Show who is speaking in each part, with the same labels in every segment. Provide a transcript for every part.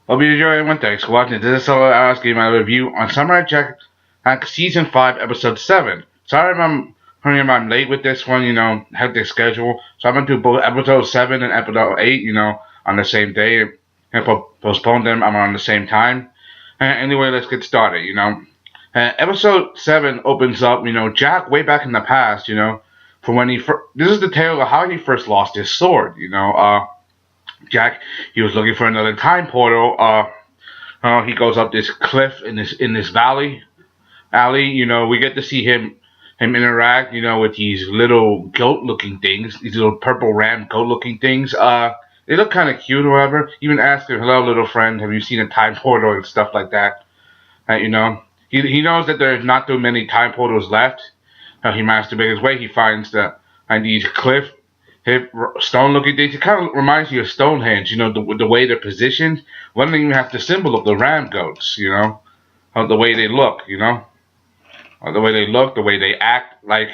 Speaker 1: Hope you enjoy everyone. Thanks for watching. This is Solo Alice giving my review on Samurai Jack Season 5, Episode 7. Sorry if I'm late with this one, hectic schedule. So I'm going to do both Episode 7 and Episode 8, on the same day. And postpone them on the same time. Anyway, let's get started. Episode 7 opens up, Jack way back in the past, for when this is the tale of how he first lost his sword. Jack, he was looking for another time portal. He goes up this cliff in this alley. We get to see him interact. With these little goat-looking things, these little purple ram goat-looking things. They look kind of cute. However, even ask him, "Hello, little friend. Have you seen a time portal?" and stuff like that. He knows that there's not too many time portals left. He managed to make his way. He finds these cliff hip stone-looking things. It kind of reminds you of Stonehenge, the way they're positioned. One of them even has the symbol of the ram goats, of the way they look, the way they look, the way they act, like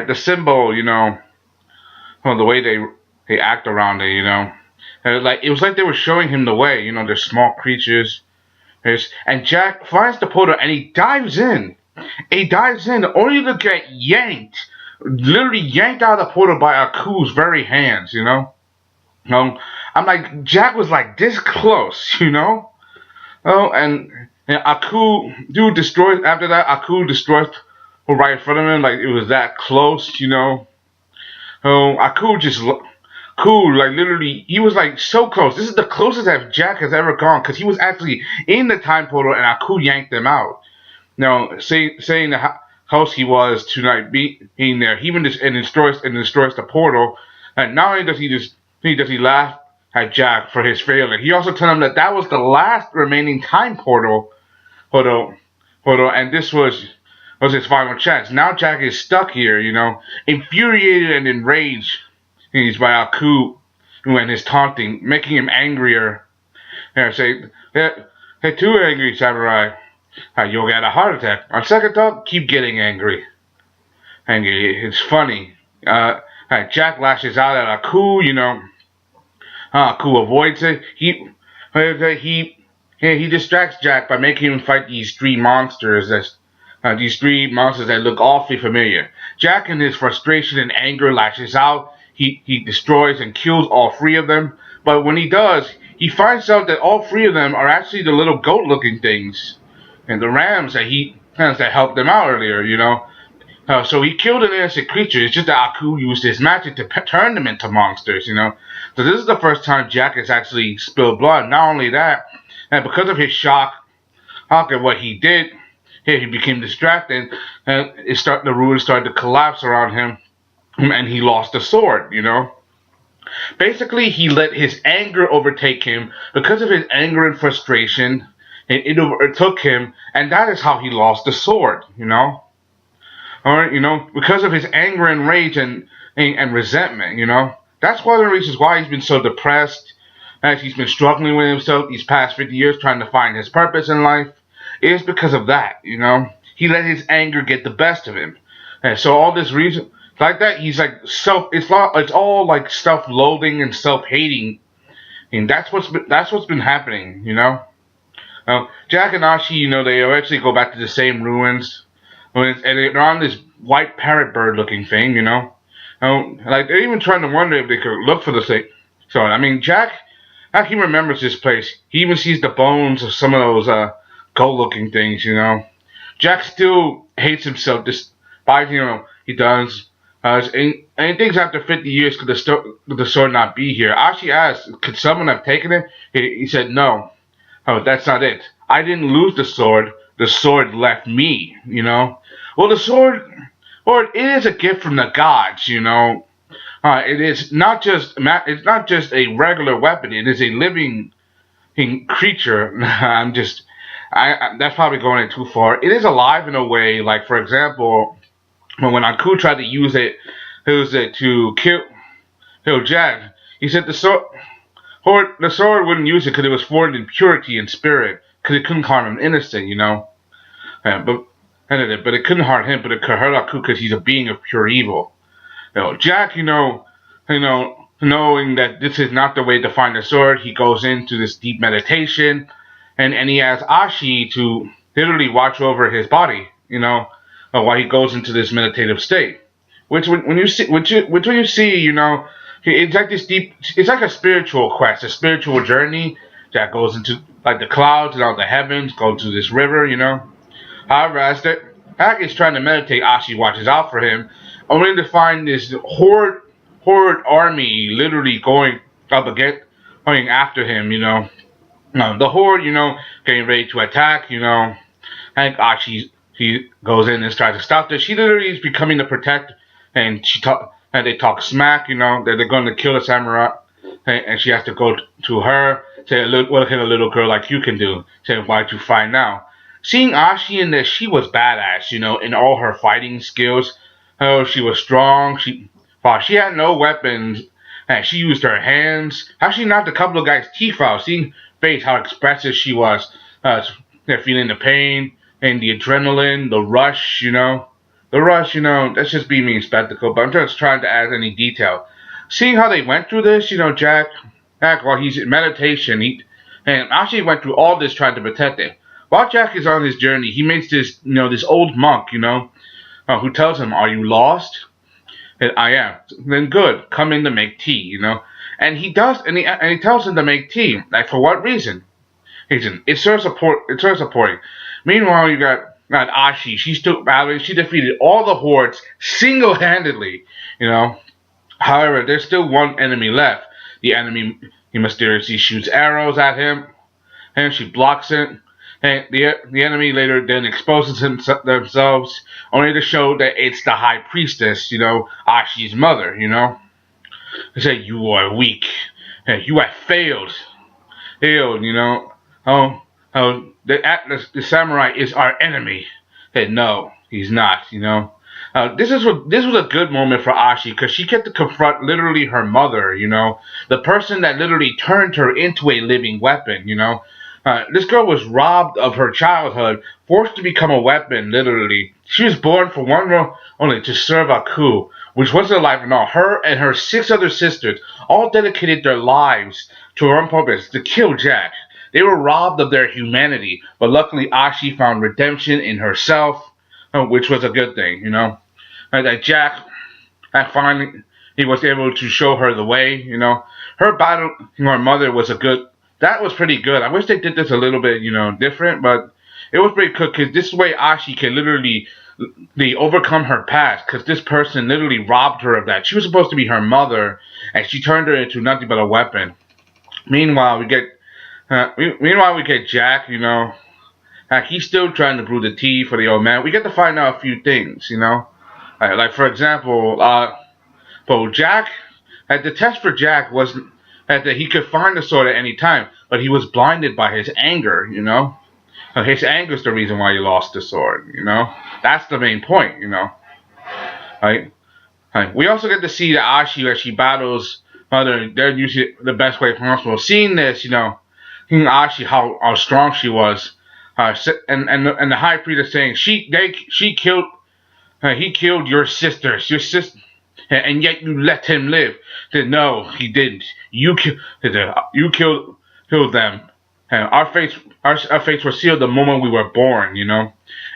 Speaker 1: the symbol, the way they act around it. Like it was like they were showing him the way, they're small creatures. And Jack finds the portal and he dives in. He dives in only to get yanked. Literally yanked out of the portal by Aku's very hands. I'm like, Jack was like this close. Oh, and Aku, dude destroys, after that, Aku destroys her right in front of him, like it was that close. Oh, Aku, like literally, he was like so close. This is the closest that Jack has ever gone, because he was actually in the time portal and Aku yanked him out. Saying how close he was to not being there. He even destroys the portal. And not only does he laugh at Jack for his failure, he also tells him that was the last remaining time portal, and this was his final chance. Now Jack is stuck here, infuriated and enraged. He's by Aku and his taunting, making him angrier. Say, hey, too angry, samurai. You'll get a heart attack. On second thought, keep getting angry. It's funny. Jack lashes out at Aku. Aku avoids it. He distracts Jack by making him fight these three monsters. These three monsters that look awfully familiar. Jack, in his frustration and anger, lashes out. He destroys and kills all three of them. But when he does, he finds out that all three of them are actually the little goat-looking things. And the rams that helped them out earlier. So he killed an innocent creature. It's just that Aku used his magic to turn them into monsters. So this is the first time Jack has actually spilled blood. Not only that, and because of his shock at what he did, he became distracted, and the ruins started to collapse around him, and he lost the sword. Basically, he let his anger overtake him. Because of his anger and frustration, it overtook him, and that is how he lost the sword. Alright, because of his anger and rage and resentment. That's one of the reasons why he's been so depressed, as he's been struggling with himself these past 50 years, trying to find his purpose in life. It is because of that. He let his anger get the best of him, and so all this reason like that, he's like it's all like self-loathing and self-hating, and that's what's been happening. Jack and Ashi, they eventually go back to the same ruins, and they're on this white parrot bird looking thing. Like they're even trying to wonder if they could look for the thing. So I mean, Jack he remembers this place. He even sees the bones of some of those goat-looking things. Jack still hates himself despite he does. And he thinks after 50 years could the sword not be here. Ashi asks, could someone have taken it? He said no. Oh, that's not it. I didn't lose the sword. The sword left me. Well, the sword, or it is a gift from the gods. It is not just a regular weapon. It is a living creature. That's probably going in too far. It is alive in a way. Like for example, when Aku tried to use it to kill Jack, he said the sword wouldn't use it because it was formed in purity and spirit, because it couldn't harm an innocent. But it couldn't hurt him, but it could hurt Aku because he's a being of pure evil. Jack, knowing that this is not the way to find the sword, he goes into this deep meditation, and he asks Ashi to literally watch over his body, while he goes into this meditative state. Which when you see, which when you see, it's like this deep, it's like a spiritual quest, a spiritual journey that goes into like the clouds and all the heavens, go to this river. However, as the Hack is trying to meditate, Ashi watches out for him, only to find this horde army literally going after him. The horde, getting ready to attack. And Ashi he goes in and tries to stop this. She literally is becoming the protector, and they talk smack. That they're going to kill the samurai, and she has to go to her, say, "What can a little girl like you can do?" Say, "Why'd you fight now?" Seeing Ashi in this, she was badass, in all her fighting skills. Oh, she was strong. She had no weapons, and she used her hands. How she knocked a couple of guys' teeth out. Seeing face how expressive she was. They're feeling the pain and the adrenaline, the rush, The rush, that's just being spectacle, but I'm just trying to add any detail. Seeing how they went through this, Jack, while he's in meditation, and Ashi went through all this trying to protect it. While Jack is on his journey, he meets this old monk, who tells him, "Are you lost?" And I am. Then good, come in to make tea, And he does, and he tells him to make tea. Like, for what reason? He said, it serves supporting. Meanwhile, you got Ashi. She's still battling. She defeated all the hordes single-handedly, However, there's still one enemy left. The enemy, he mysteriously shoots arrows at him, and she blocks it. And the enemy later then exposes themselves, only to show that it's the High Priestess, Ashi's mother, They say, "You are weak. You have failed. Failed, Oh, the samurai is our enemy." Said, "No, he's not, This was a good moment for Ashi, because she get to confront literally her mother, the person that literally turned her into a living weapon, This girl was robbed of her childhood, forced to become a weapon, literally. She was born for one role only, to serve Aku, which wasn't life at all. Her and her 6 other sisters all dedicated their lives to her own purpose, to kill Jack. They were robbed of their humanity, but luckily Ashi found redemption in herself, which was a good thing, That Jack, and finally, he was able to show her the way, Her battle, her mother was that was pretty good. I wish they did this a little bit, different, but it was pretty good, because this way Ashi can literally overcome her past, because this person literally robbed her of that. She was supposed to be her mother, and she turned her into nothing but a weapon. Meanwhile, we get Jack, he's still trying to brew the tea for the old man. We get to find out a few things, Like, for example, but Jack, the test for Jack wasn't that he could find the sword at any time, but he was blinded by his anger, His anger is the reason why he lost the sword, That's the main point, Right? We also get to see the Ashi as she battles mother. They're usually the best way possible. Seeing this, seeing Ashi how strong she was, and the high priest is saying he killed your sisters, and yet you let him live. Said, "No, he didn't. You killed them. And our fates were sealed the moment we were born,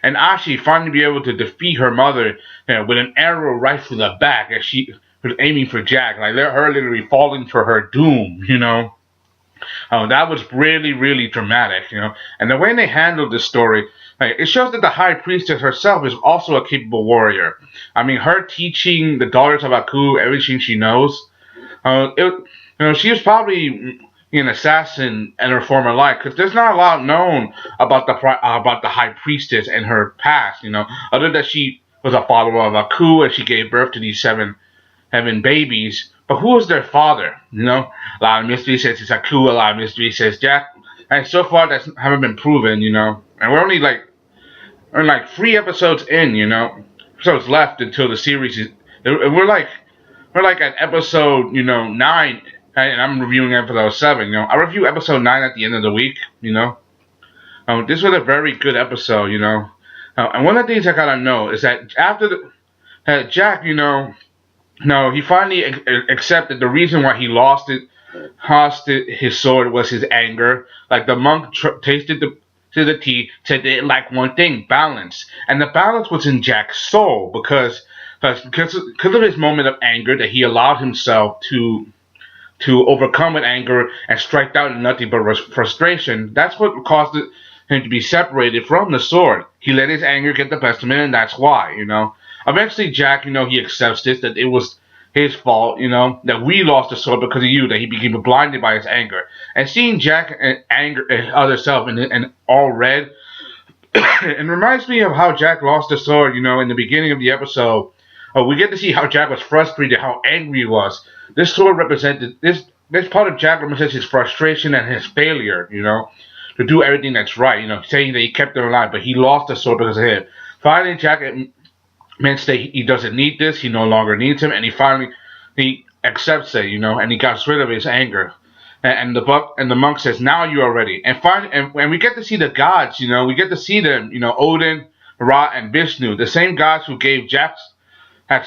Speaker 1: And Ashi finally be able to defeat her mother with an arrow right through the back as she was aiming for Jack, like her literally falling to her doom, That was really, really dramatic, And the way they handled this story, it shows that the High Priestess herself is also a capable warrior. I mean, her teaching the daughters of Aku everything she knows, she was probably an assassin in her former life, because there's not a lot known about the High Priestess and her past, other than she was a follower of Aku and she gave birth to these seven babies. But who was their father? A lot of mystery says it's Aku, a lot of mystery says Jack, and so far that haven't been proven, And we're only like 3 episodes in, episodes left until the series is. We're like at episode 9. And I'm reviewing episode 7, I review episode 9 at the end of the week, This was a very good episode, And one of the things I gotta know is that after Jack, No, he finally accepted the reason why he lost his sword was his anger. Like the monk tasted the tea, said they like one thing, balance, and the balance was in Jack's soul because of his moment of anger that he allowed himself to overcome with anger and strike out in nothing but frustration. That's what caused him to be separated from the sword. He let his anger get the best of him, and that's why, Eventually, Jack, he accepts this, that it was his fault, that we lost the sword because of you, that he became blinded by his anger. And seeing Jack anger his other self and all red, it reminds me of how Jack lost the sword, in the beginning of the episode. We get to see how Jack was frustrated, how angry he was. This sword represented this part of Jack represents his frustration and his failure, to do everything that's right, saying that he kept him alive, but he lost the sword because of him. Finally, Jack admits that he doesn't need this, he no longer needs him, and he accepts it, and he got rid of his anger. And the monk says, "Now you are ready." And we get to see the gods, we get to see them, Odin, Ra, and Vishnu, the same gods who gave Jack's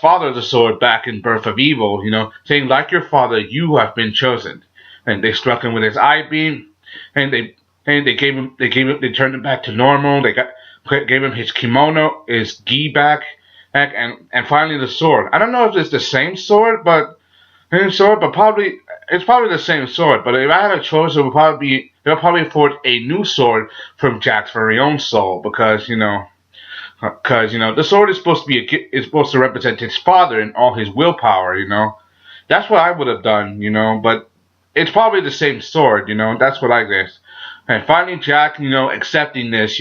Speaker 1: father the sword back in Birth of Evil, saying, "Like your father, you have been chosen." And they struck him with his eye beam, and they turned him back to normal. Gave him his kimono, his gi back, and finally the sword. I don't know if it's the same sword, but probably it's probably the same sword. But if I had a choice, it would probably afford a new sword from Jack's very own soul because the sword is supposed to represent his father and all his willpower. That's what I would have done. But it's probably the same sword. That's what I guess. And finally, Jack, accepting this,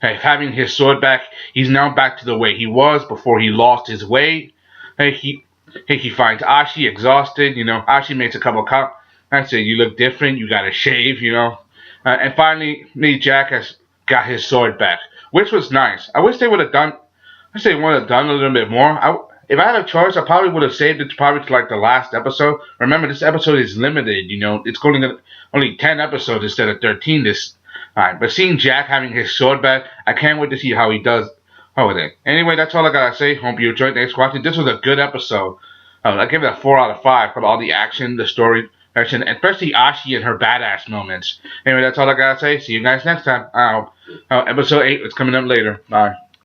Speaker 1: having his sword back, he's now back to the way he was before he lost his way. Hey, he finds Ashi exhausted. Ashi makes a couple of comments. I say, "You look different. You got to shave." And finally, Jack has got his sword back, which was nice. I wish they would have done. I wish they would have done a little bit more. If I had a choice, I probably would have saved it probably to like the last episode. Remember, this episode is limited. It's going to only 10 episodes instead of 13 this time. But seeing Jack having his sword back, I can't wait to see how he does with it. Anyway, that's all I gotta say. Hope you enjoyed. Thanks for watching. This was a good episode. I give it a 4 out of 5 for all the action, the story, action, especially Ashi and her badass moments. Anyway, that's all I gotta say. See you guys next time. Episode 8 is coming up later. Bye.